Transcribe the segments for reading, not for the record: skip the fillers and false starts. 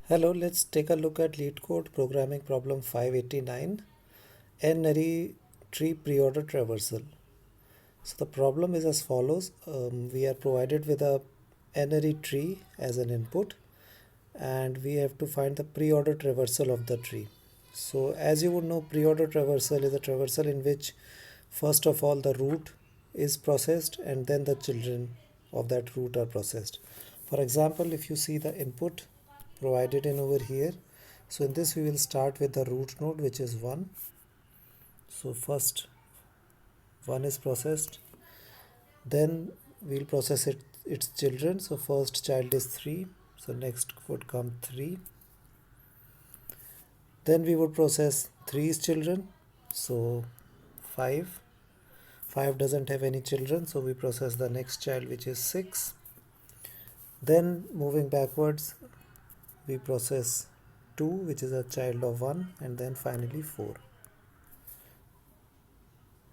Hello, let's take a look at Leetcode programming problem 589, N-ary tree preorder traversal. So the problem is as follows. We are provided with a N-ary tree as an input, and we have to find the preorder traversal of the tree. So as you would know, preorder traversal is a traversal in which first of all the root is processed and then the children of that root are processed. For example, if you see the input provided in over here, so in this we will start with the root node, which is 1. So first 1 is processed, then we'll process its children. So first child is 3, so next would come 3. Then we would process 3's children, so 5. 5 doesn't have any children, so we process the next child, which is 6. Then moving backwards, we process 2, which is a child of 1, and then finally 4.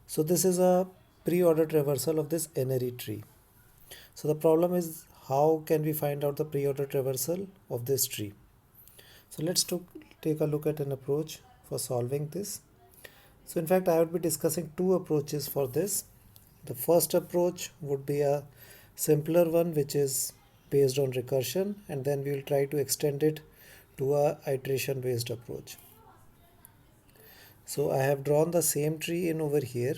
So this is a pre-order traversal of this N-ary tree. So the problem is, how can we find out the pre-order traversal of this tree? So let's take a look at an approach for solving this. So in fact, I would be discussing two approaches for this. The first approach would be a simpler one, which is based on recursion, and then we will try to extend it to a iteration based approach. So I have drawn the same tree in over here.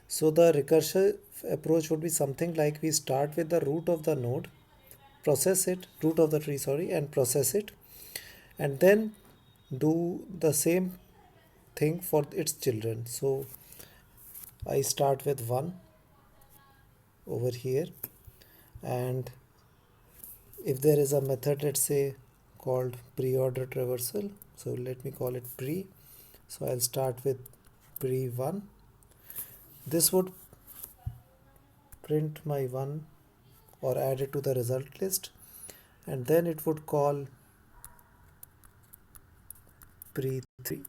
So the recursive approach would be something like we start with the root of the node, process it, root of the tree, sorry, and process it, and then do the same thing for its children. So I start with 1 over here, and if there is a method, let's say, called preorder traversal, so let me call it pre. So I'll start with pre 1. This would print my 1 or add it to the result list, and then it would call pre 3,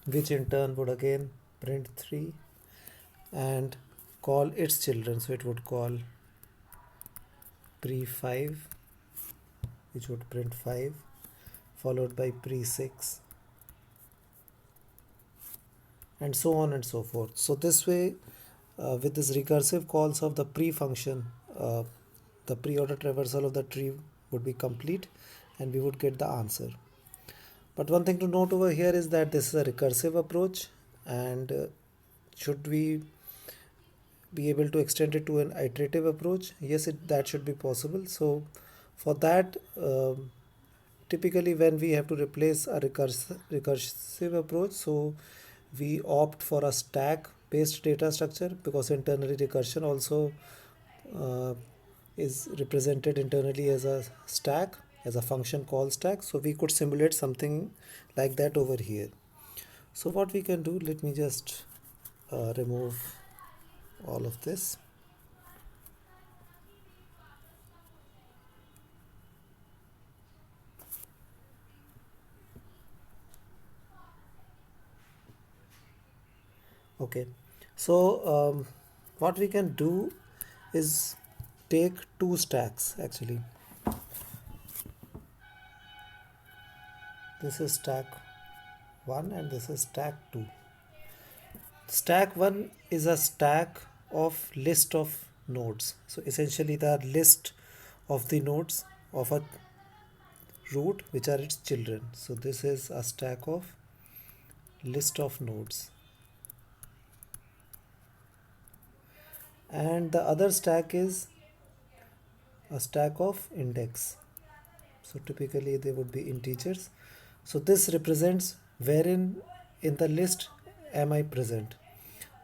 which in turn would again print 3 and call its children. So it would call pre 5, which would print 5, followed by pre 6, and so on and so forth. So this way, with this recursive calls of the pre function, the pre-order traversal of the tree would be complete and we would get the answer. But one thing to note over here is that this is a recursive approach, and should we be able to extend it to an iterative approach? Yes, that should be possible. So for that, typically when we have to replace a recursive approach, so we opt for a stack based data structure, because internally recursion also is represented internally as a stack, as a function call stack. So we could simulate something like that over here. So what we can do, let me just remove all of this. Okay, so what we can do is take two stacks actually. This is stack 1 and this is stack 2. Stack 1 is a stack of list of nodes. So essentially the list of the nodes of a root, which are its children. So this is a stack of list of nodes. And the other stack is a stack of index. So typically they would be integers. So this represents wherein in the list am I present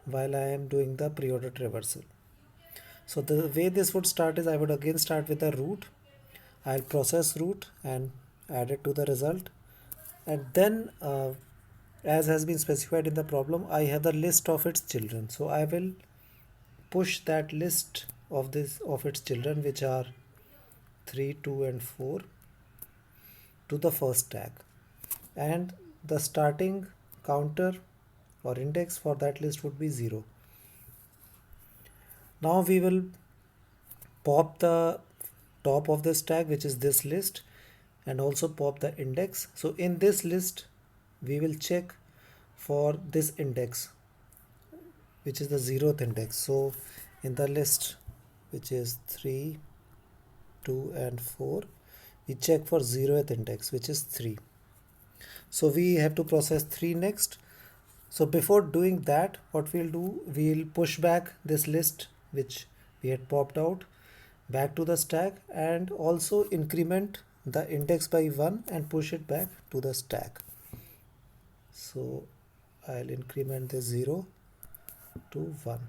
while I am doing the pre-order traversal. So the way this would start is, I would again start with the root. I'll process root and add it to the result, and then as has been specified in the problem, I have the list of its children. So I will push that list of its children, which are 3, 2 and 4, to the first stack, and the starting counter or index for that list would be 0. Now we will pop the top of the stack, which is this list, and also pop the index. So in this list we will check for this index, which is the 0th index. So in the list which is 3, 2 and 4, we check for 0th index, which is 3. So we have to process 3 next. So before doing that, what we'll do, we'll push back this list which we had popped out back to the stack, and also increment the index by 1 and push it back to the stack. So I'll increment this 0 to 1.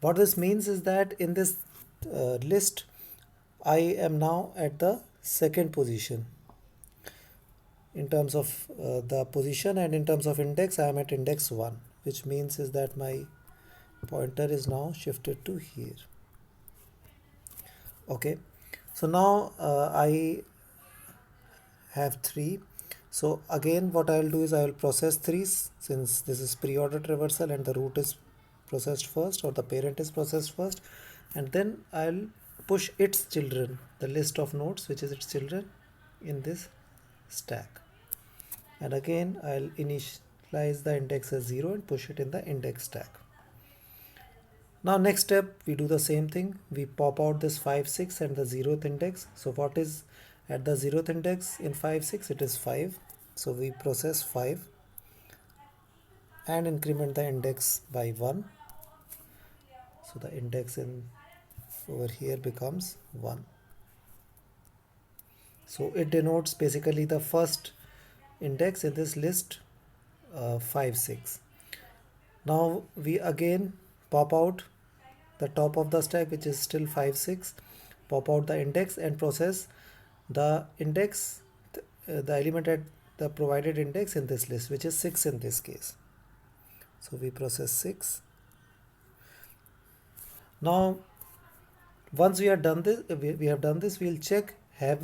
What this means is that in this list, I am now at the second position. In terms of the position and in terms of index, I am at index 1, which means is that my pointer is now shifted to here. Okay, so now I have 3. So again what I will do is I will process 3, since this is pre-order traversal and the root is processed first, or the parent is processed first, and then I'll push its children, the list of nodes which is its children, in this stack. And again I'll initialize the index as 0 and push it in the index stack. Now next step, we do the same thing. We pop out this 5, 6 and the 0th index. So what is at the 0th index in 5, 6? It is 5. So we process 5 and increment the index by 1. So the index in over here becomes 1. So it denotes basically the first index in this list, 5, 6. Now we again pop out the top of the stack, which is still 5, 6, pop out the index and process the index, the element at the provided index in this list, which is 6 in this case. So we process 6. Now once we have done this, we'll check, has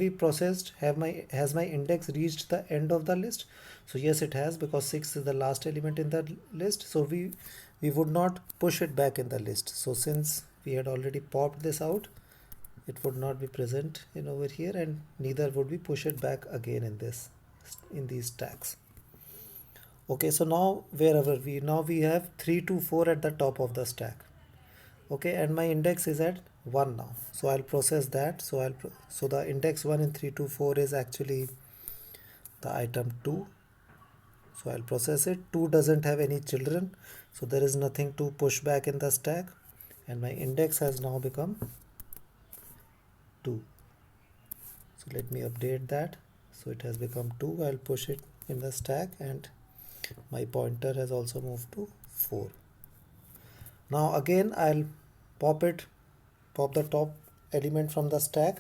my index reached the end of the list? So yes, it has, because 6 is the last element in the list. So we would not push it back in the list. So since we had already popped this out, it would not be present in over here, and neither would we push it back again in these stacks. Okay, so now we have 3 to 4 at the top of the stack. Okay, and my index is at 1 now, so I'll process that. So the index 1 in 3 to 4 is actually the item 2. So I'll process it. 2 doesn't have any children, so there is nothing to push back in the stack, and my index has now become 2. So let me update that. So it has become 2. I'll push it in the stack, and my pointer has also moved to 4. Now again I'll pop the top element from the stack.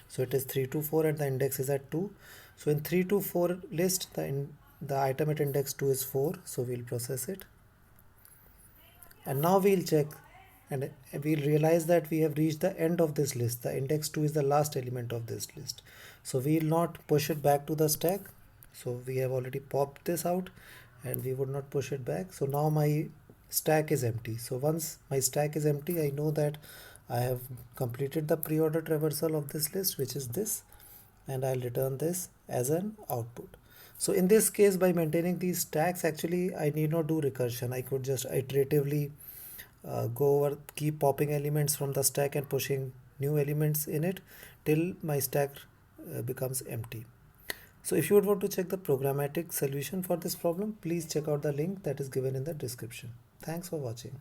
So it is 3 to 4 and the index is at 2. So in 3 to 4 list, the item at index 2 is 4. So we'll process it. And now we'll check, and we'll realize that we have reached the end of this list. The index 2 is the last element of this list. So we'll not push it back to the stack. So we have already popped this out and we would not push it back. So now my stack is empty. So once my stack is empty, I know that I have completed the pre-order traversal of this list, which is this, and I'll return this as an output. So in this case, by maintaining these stacks, actually I need not do recursion. I could just iteratively go over, keep popping elements from the stack and pushing new elements in it till my stack becomes empty. So if you would want to check the programmatic solution for this problem, please check out the link that is given in the description. Thanks for watching.